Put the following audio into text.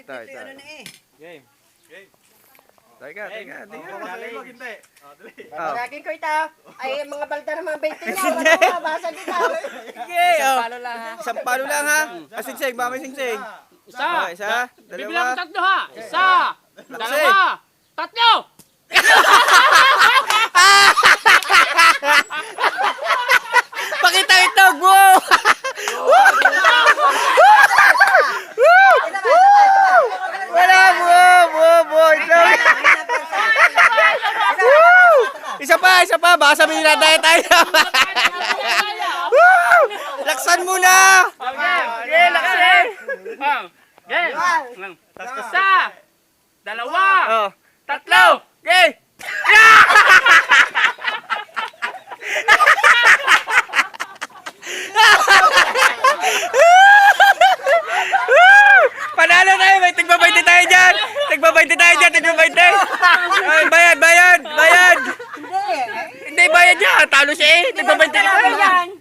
Ito. ano na eh. Game. Teka. Laging ko ito. Ay, mga balda ng mga 20 niya. Wala ko, basag ito. Sige, isang palo lang ha. Singsing, ba may singsing? Isa. Okay, isa, Bibilang ko dalawa. tatlo ha. Isa. Laksi. Dalawa. Tatlo. Pakita ito, wow! Wala, wow! Isa pa, baka sabihin na tayo. Laksan mo na! Okay, laksin. Game. Isa. Dalawa. Oh. Tatlo. Okay! Panalo tayo, may tigbabayti tayo dyan! Tigbabayti! Ay, bayad! Hindi, bayad niya! Talo siya eh! Tigbabayti tayo!